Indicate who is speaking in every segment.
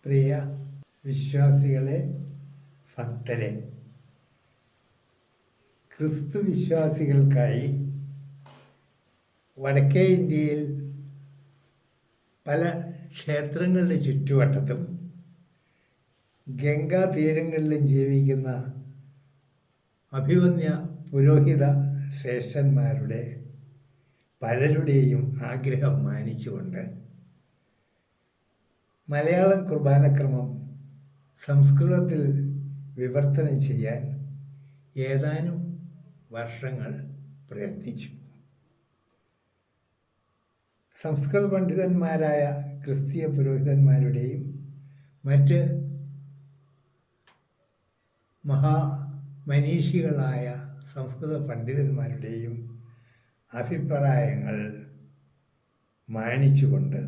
Speaker 1: പ്രിയ വിശ്വാസികളെ, ഭക്തരെ, ക്രിസ്തു വിശ്വാസികൾക്കായി വടക്കേ ഇന്ത്യയിൽ പല ക്ഷേത്രങ്ങളുടെ ചുറ്റുവട്ടത്തും ഗംഗാ തീരങ്ങളിലും ജീവിക്കുന്ന അഭിമന്യ പുരോഹിത ശ്രേഷ്ഠന്മാരുടെ പലരുടെയും ആഗ്രഹം മാനിച്ചുകൊണ്ട് മലയാളം കുർബാനക്രമം സംസ്കൃതത്തിൽ വിവർത്തനം ചെയ്യാൻ ഏതാനും വർഷങ്ങൾ പ്രയത്നിച്ചു. സംസ്കൃത പണ്ഡിതന്മാരായ ക്രിസ്തീയ പുരോഹിതന്മാരുടെയും മറ്റ് മഹാമനീഷികളായ സംസ്കൃത പണ്ഡിതന്മാരുടെയും അഭിപ്രായങ്ങൾ മാനിച്ചുകൊണ്ട്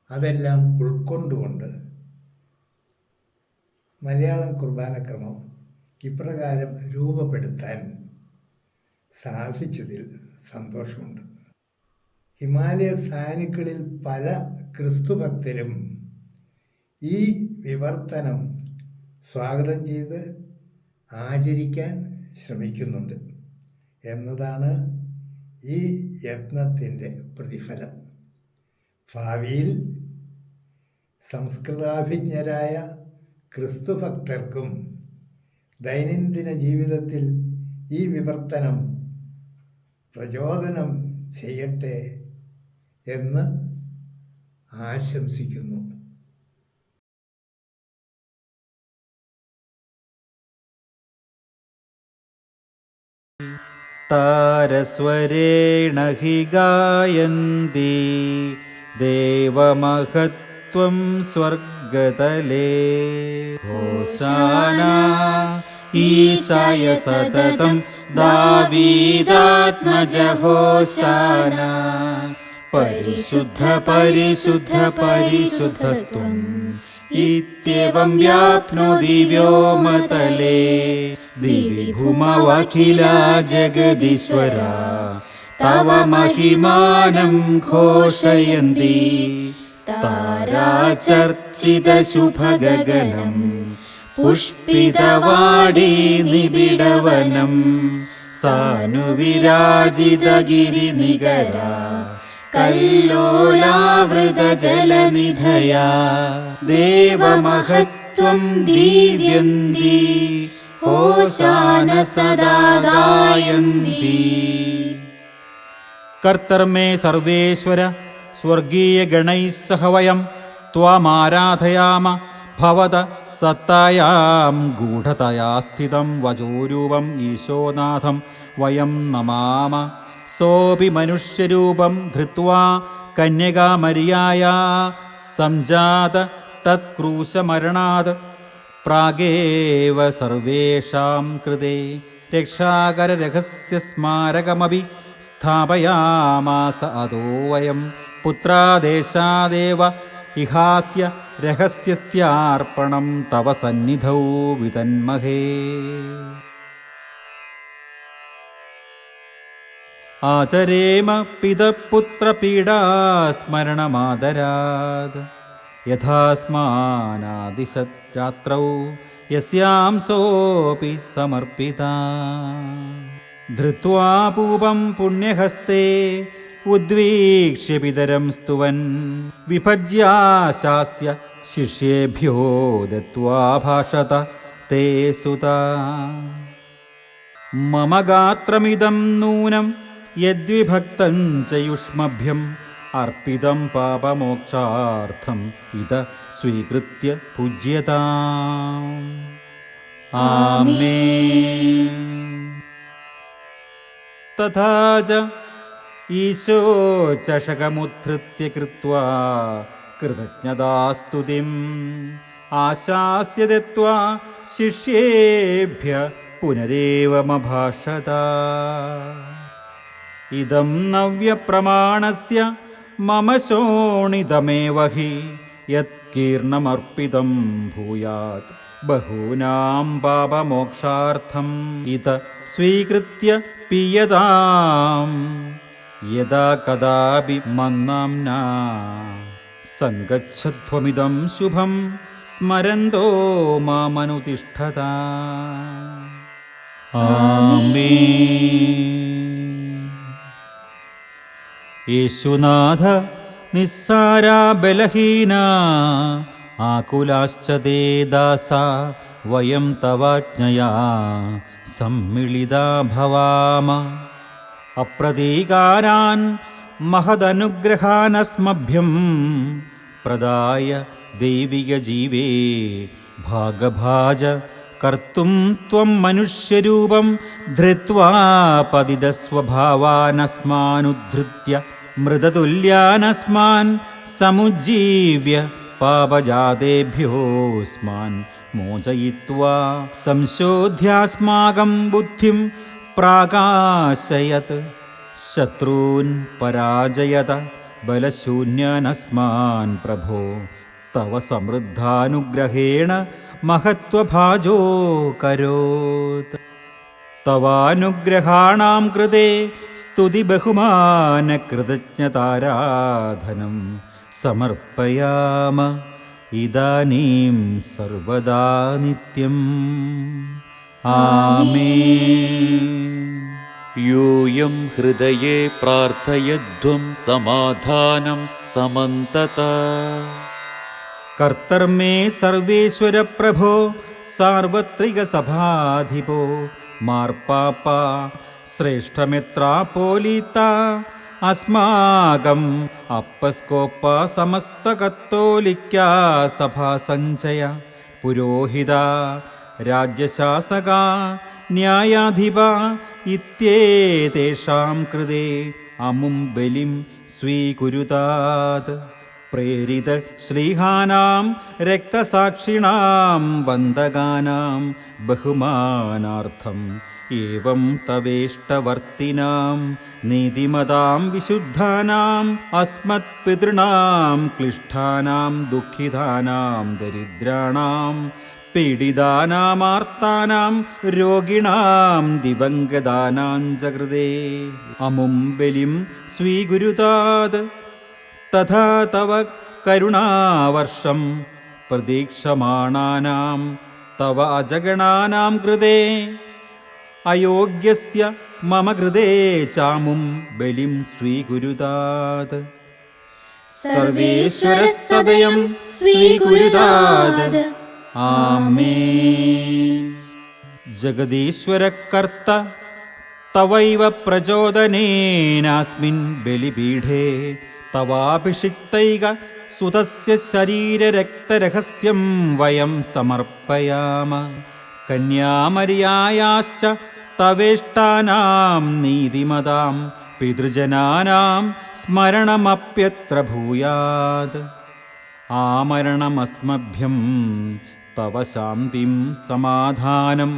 Speaker 1: അതെല്ലാം ഉൾക്കൊണ്ടുകൊണ്ട് മലയാളം കുർബാനക്രമം ഇപ്രകാരം രൂപപ്പെടുത്താൻ സാധിച്ചതിൽ സന്തോഷമുണ്ട്. ഹിമാലയ സാനുക്കളിൽ പല ക്രിസ്തുഭക്തരും ഈ വിവർത്തനം സ്വാഗതം ചെയ്ത് ആചരിക്കാൻ ശ്രമിക്കുന്നുണ്ട് എന്നതാണ് ഈ യത്നത്തിൻ്റെ പ്രതിഫലം. ഭാവിയിൽ സംസ്കൃതാഭിജ്ഞരായ ക്രിസ്തുഭക്തർക്കും ദൈനംദിന ജീവിതത്തിൽ ഈ വിവർത്തനം പ്രചോദനം ചെയ്യട്ടെ എന്ന് ആശംസിക്കുന്നു.
Speaker 2: താരസ്വരേണ ഹി ഗായന്തി ദേവമഹത്വം സ്വർഗതലേ. ഹോസാനാ ഈശായ സതതം ദാവീദാത്മജ ഹോസാനാ. പരിശുദ്ധ പരിശുദ്ധ പരിശുദ്ധസ്ത്വം ഇത്യവം വ്യാപ്നോതി വ്യോമതലേ. ദിവി ഭൂമവഖില ജഗദീശ്വര തവ മഹിമാനം ഘോഷയന്തി. താരാചർച്ചിത ശുഭഗഗനം പുഷ്പിതവാടി നിബിഡവനം. സാനുവിരാജിത ഗിരിനികര കല്ലോലാവൃത ജലനിധയാ. ദേവമഹത്വം ദിവ്യന്തി ഹോശാന സദാ ഗായന്തി. കർത്തർമേ സർവേശ്വര സ്വർഗീയ ഗണൈഃ സഹ വയം ത്വാമാരാധയാമ. ഭവത സത്തായാം ഗൂഢതയാ സ്ഥിതം വചോരൂപം ഈശോനാഥം വയം നമാമ. സോപി മനുഷ്യരൂപം ധൃത്വാ കന്യകാമരിയായാ സംജാത തത്ക്രൂശമരണാത് പ്രാഗേവ സർവേഷാം കൃതേ. രക്ഷാകരരഹസ്യസ്മാരകമപി സ്ഥാപയാമാസ അതോ വയം. പുത്രാദേശാദേവ ഇഹാസ്യ രഹസ്യസ്യാർപ്പണം തവ സന്നിധൗ വിതന്മഹേ. ആചരേമ പിതപുത്രപീഡാസ്മരണമാദരാത്. യഥാസ്മാനാദിശത് രാത്രൗ യസ്യാം സോപി സമർപ്പിതാ. ധൃത്വാ പൂപം പുണ്യഹസ്തേ ഉദ്വീക്ഷ്യ പിതരം സ്തുവൻ. വിഭജ്യാശാസ്യ ശിഷ്യേഭ്യോ ദത്വാ ഭാഷത തേ സുതാ. മമ ഗാത്രമിദം നൂനം യദ്വിഭക്തം ച യുഷ്മഭ്യം. അർപ്പിതം പാപമോക്ഷാർത്ഥം ഇത സ്വീകൃത്യ പൂജ്യതാം. ആമേൻ. തഥാ ച ഈശോ ചഷകമുദ്ധൃത്യ കൃത്വാ കൃതജ്ഞതാസ്തുതിം ആശാസ്യ ദത്വാ ശിഷ്യേഭ്യ പുനരേവമഭാഷത. ഇദം നവ്യപ്രമാണസ്യ മമ ശോണിതമേവ ഹി യത്കീർണമർപ്പിതം ഭൂയാത് ബഹൂനാം പാപമോക്ഷാർത്ഥം. ഇത സ്വീകൃത്യ പീയതാം യദാ കദാപി മന്നാംനാ സങ്കച്ഛധ്വമിദം ശുഭം സ്മരന്തോ മാമനുതിഷ്ഠത. ആമേൻ. യേശുനാഥ നിസ്സാരാ ബലഹീന ആകുലാശ്ച തേ ദാസ വയം തവാജ്ഞയാ സമ്മിളിതാ ഭവാമ. അപ്രതീകാരാൻ മഹദനുഗ്രഹാനസ്മഭ്യം പ്രദായ ദൈവികജീവേ ഭാഗഭാജ കർത്തും ത്വം മനുഷ്യരൂപം ധൃത്വാ പതിതസ്വഭാവാനസ്മാനുദ്ധൃത്യ മൃതതുല്യാനസ്മാൻ സമുജ്ജീവ്യ പാപജാതേഭ്യോസ്മാൻ മോചയിത്വാ സംശോധ്യാസ്മാകം ബുദ്ധിം പ്രാകാശയത് ശത്രൂൻ പരാജയത ബലശൂന്യാനസ്മാൻ പ്രഭോ തവ സമൃദ്ധാനുഗ്രഹേണ മഹത്വഭാജോ കരോത്. തവാനുഗ്രഹാണാം കൃതേ സ്തുതി ബഹുമാന കൃതജ്ഞതാരാധനം സമർപ്പയാമ ഇദാനീം സർവദാ നിത്യം. ആമേൻ.
Speaker 3: യൂയം ഹൃദയേ പ്രാർത്ഥയധ്വം സമാധാനം സമന്തത.
Speaker 2: കർത്തർമേ സർവേശ്വര പ്രഭോ സാർവത്രിക സഭാധിപോ മാർപ്പാപ്പ ശ്രേഷ്ഠമെത്രാപോലീത്ത അസ്മാകം അപ്പസ്കോപ്പ സമസ്ത കത്തോലിക്കാ സഭാസഞ്ചയ പുരോഹിത രാജ്യശാസക ന്യായാധിപ ഇത്യേതേഷാം കൃതേ അമും ബലിം സ്വീകുരുതാത്. പ്രേരിത ശ്ലീഹാനാം രക്തസാക്ഷിണാം വന്ദഗാനാം ബഹുമാനാർത്ഥം ഏവം തവേഷ്ടവർത്തിനാം നീതിമതാം വിശുദ്ധാനാം അസ്മത്പിതॄണാം ക്ലിഷ്ടാനാം ദുഃഖിതാനാം ദരിദ്രാണാം പീഡിതാനാമാർത്താനാം രോഗിണാം ദിവംഗതാനാം ച കൃതേ അമും ബലിം സ്വീകുരുതാത്. തഥാ തവ കരുണാവർഷം പ്രതീക്ഷമാണാനാം തവ അജഗണാനാം കൃതേ അയോഗ്യസ്യ മമ കൃതേ ചാമും ബലിം സ്വീകുരുതാത്. സർവേശ്വര സദയം സ്വീകുരുതാത്. ആമേൻ. ജഗദീശ്വര കർത്ത തവൈവ പ്രചോദനേനാസ്മിൻ ബലിപീഠേ തവാഭിഷിക്തൈക സുതസ്യ ശരീരരക്തരഹസ്യം വയം സമർപ്പയാമ. കന്യാമര്യായാശ്ച തവേഷ്ടാനാം നീതിമതാം പിതൃജനാനാം സ്മരണമപ്യത്ര ഭൂയാത്. ആമരണമസ്മഭ്യം തവ ശാന്തിം സമാധാനം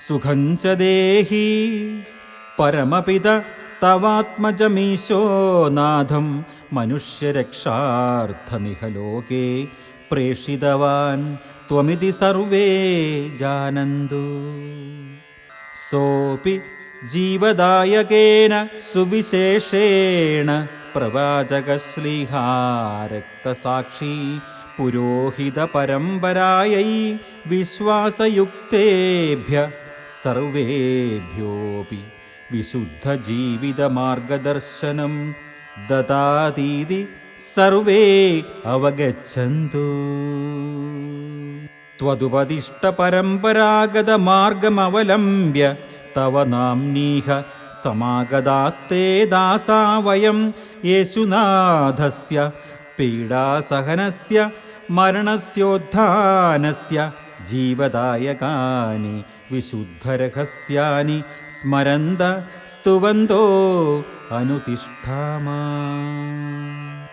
Speaker 2: സുഖം ച ദേഹി. പരമപിത തവാത്മജമീശോ നാഥം മനുഷ്യരക്ഷാർത്ഥമിഹ ലോകേ പ്രേഷിതവാൻ ത്വമിതി സർവേ ജാനന്തു. സോപി ജീവദായകേന സുവിശേഷേണ പ്രവാചകശ്ലീഹാ രക്തസാക്ഷി പുരോഹിത പരമ്പരായൈ വിശ്വാസയുക്തേഭ്യ സർവേഭ്യോപി വിശുദ്ധ ജീവിത മാർഗദർശനം ദദാതീതി സർവേ അവഗച്ഛന്തു. ത്വതുപദിഷ്ട പരമ്പരാഗത മാർഗമവലംബ്യ തവ നാംനീഹ സമാഗതാസ്തേ ദാസാ വയം യേശുനാഥസ്യ പീഡാസഹനസ്യ മരണസ്യോത്ഥാനസ്യ ജീവദായകാനി വിശുദ്ധരഹസ്യാനി സ്മരന്ത സ്തുവന്തോ അനുതിഷ്ഠാമ.